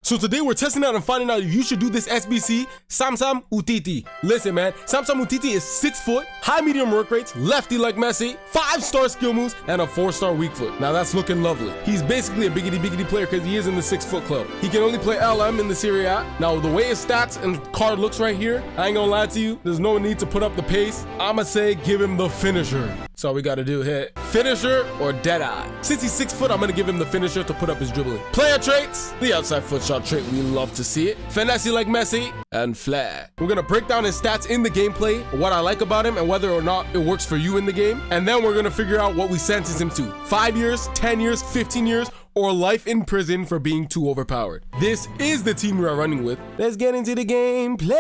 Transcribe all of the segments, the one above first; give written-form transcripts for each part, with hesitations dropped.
So today we're testing out and finding out if you should do this SBC, Samuel Umtiti. Listen man, Samuel Umtiti is 6 foot, high medium work rates, lefty like Messi, 5-star skill moves, and a 4-star weak foot. Now that's looking lovely. He's basically a biggity player because he is in the 6-foot club. He can only play LM in the Serie A. Now the way his stats and card looks right here, I ain't gonna lie to you, there's no need to put up the pace. I'ma say give him the finisher. That's all we gotta do here. Finisher or dead eye. Since he's 6 foot, I'm gonna give him the finisher to put up his dribbling. Player traits, the outside foot shot trait, we love to see it. Finesse like Messi, and flair. We're gonna break down his stats in the gameplay, what I like about him, and whether or not it works for you in the game. And then we're gonna figure out what we sentence him to. 5 years, 10 years, 15 years, or life in prison for being too overpowered. This is the team we are running with. Let's get into the gameplay.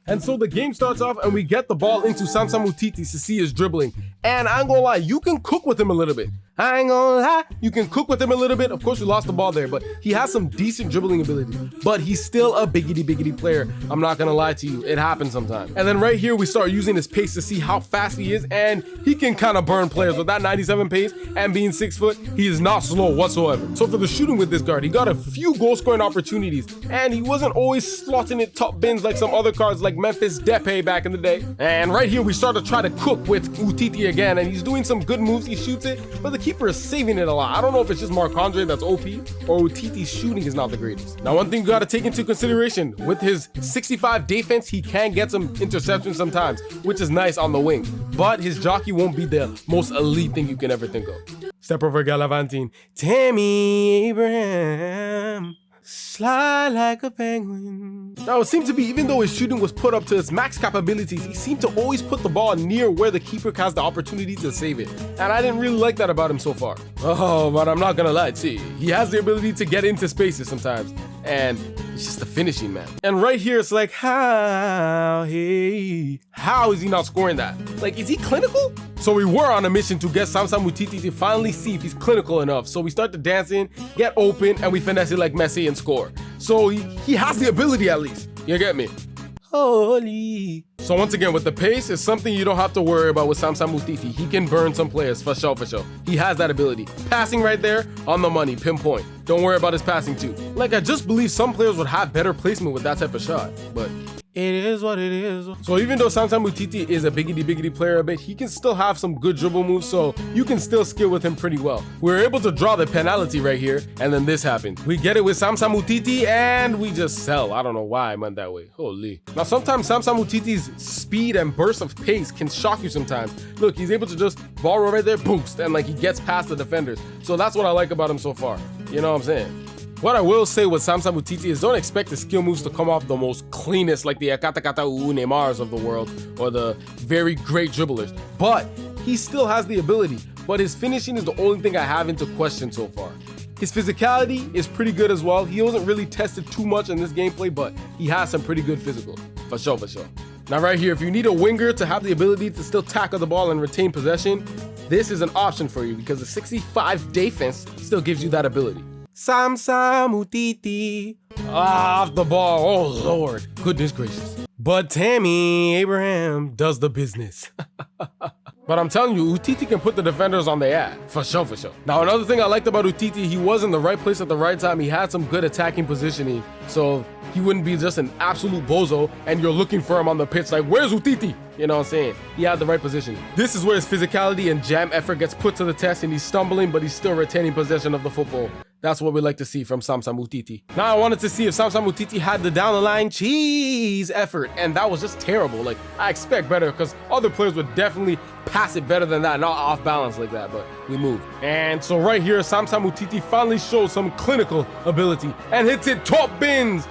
And so the game starts off and we get the ball into Samuel Umtiti to see his dribbling. And I ain't gonna lie, you can cook with him a little bit. I ain't gonna lie, you can cook with him a little bit. Of course, we lost the ball there, but he has some decent dribbling ability. But he's still a biggity player. I'm not gonna lie to you, it happens sometimes. And then right here, we start using his pace to see how fast he is, and he can kind of burn players with that 97 pace and being 6 foot. He is not slow whatsoever. So for the shooting with this guard, he got a few goal scoring opportunities, and he wasn't always slotting it top bins like some other cards like Memphis Depay back in the day. And right here, we start to try to cook with Umtiti again, and he's doing some good moves. He shoots it, but the keeper is saving it a lot. I don't know if it's just Marc-Andre that's OP or Umtiti's shooting is not the greatest. Now, one thing you got to take into consideration, with his 65 defense, he can get some interceptions sometimes, which is nice on the wing, but his jockey won't be the most elite thing you can ever think of. Step over Galavantine. Tammy Abraham. Slide like a penguin. Now it seemed to be, even though his shooting was put up to its max capabilities, he seemed to always put the ball near where the keeper has the opportunity to save it. And I didn't really like that about him so far. Oh, but I'm not gonna lie to you. He has the ability to get into spaces sometimes. And it's just the finishing, man. And right here, it's like, how is he not scoring that? Like, is he clinical? So we were on a mission to get Samuel Umtiti to finally see if he's clinical enough. So we start to dance in, get open, and we finesse it like Messi and score. So he has the ability at least. You get me? Holy. So once again, with the pace, it's something you don't have to worry about with Samuel Umtiti. He can burn some players, for sure. He has that ability. Passing right there, on the money, pinpoint. Don't worry about his passing too. Like, I just believe some players would have better placement with that type of shot, but it is what it is. So even though Samuel Umtiti is a biggity player a bit, he can still have some good dribble moves, so you can still skill with him pretty well. We were able to draw the penalty right here, and then this happened. We get it with Samuel Umtiti, and we just sell. I don't know why I went that way. Holy. Now sometimes Samuel Umtiti's speed and burst of pace can shock you sometimes. Look, he's able to just ball roll right there, boost, and like he gets past the defenders. So that's what I like about him so far. You know what I'm saying? What I will say with Samuel Umtiti is don't expect the skill moves to come off the most cleanest, like the Akata Neymars of the world or the very great dribblers, but he still has the ability. But his finishing is the only thing I have into question so far. His physicality is pretty good as well. He wasn't really tested too much in this gameplay, but he has some pretty good physical, for sure. Now right here, if you need a winger to have the ability to still tackle the ball and retain possession, this is an option for you because the 65 defense still gives you that ability. Samuel Umtiti. Off the ball. Oh, Lord. Goodness gracious. But Tammy Abraham does the business. But I'm telling you, Umtiti can put the defenders on the ass. For sure. Now, another thing I liked about Umtiti, he was in the right place at the right time. He had some good attacking positioning. So he wouldn't be just an absolute bozo and you're looking for him on the pitch like, where's Umtiti? You know what I'm saying? He had the right position. This is where his physicality and jam effort gets put to the test and he's stumbling, but he's still retaining possession of the football. That's what we like to see from Samuel Umtiti. Now I wanted to see if Samuel Umtiti had the down the line cheese effort, and that was just terrible. Like, I expect better because other players would definitely pass it better than that, not off balance like that, but we moved. And so right here, Samuel Umtiti finally shows some clinical ability and hits it top bins.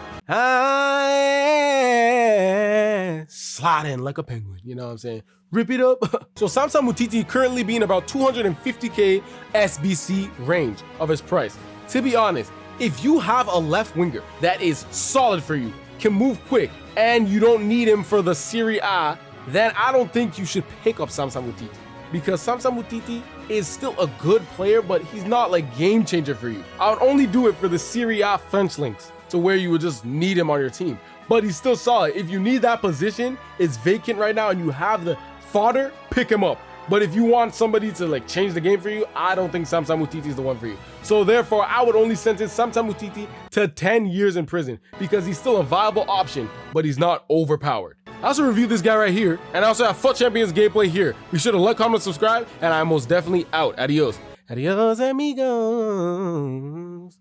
Slide in like a penguin, you know what I'm saying? Rip it up. So Samuel Umtiti currently being about 250k SBC range of his price. To be honest, if you have a left winger that is solid for you, can move quick, and you don't need him for the Serie A, then I don't think you should pick up Samuel Umtiti. Because Samuel Umtiti is still a good player, but he's not like game changer for you. I would only do it for the Serie A French links, to where you would just need him on your team. But he's still solid. If you need that position, it's vacant right now, and you have the fodder, pick him up. But if you want somebody to like change the game for you, I don't think Samuel Umtiti is the one for you. So therefore, I would only sentence Samuel Umtiti to 10 years in prison because he's still a viable option, but he's not overpowered. I also reviewed this guy right here, and I also have FUT Champions gameplay here. Be sure to like, comment, subscribe, and I'm most definitely out. Adios. Adios, amigo.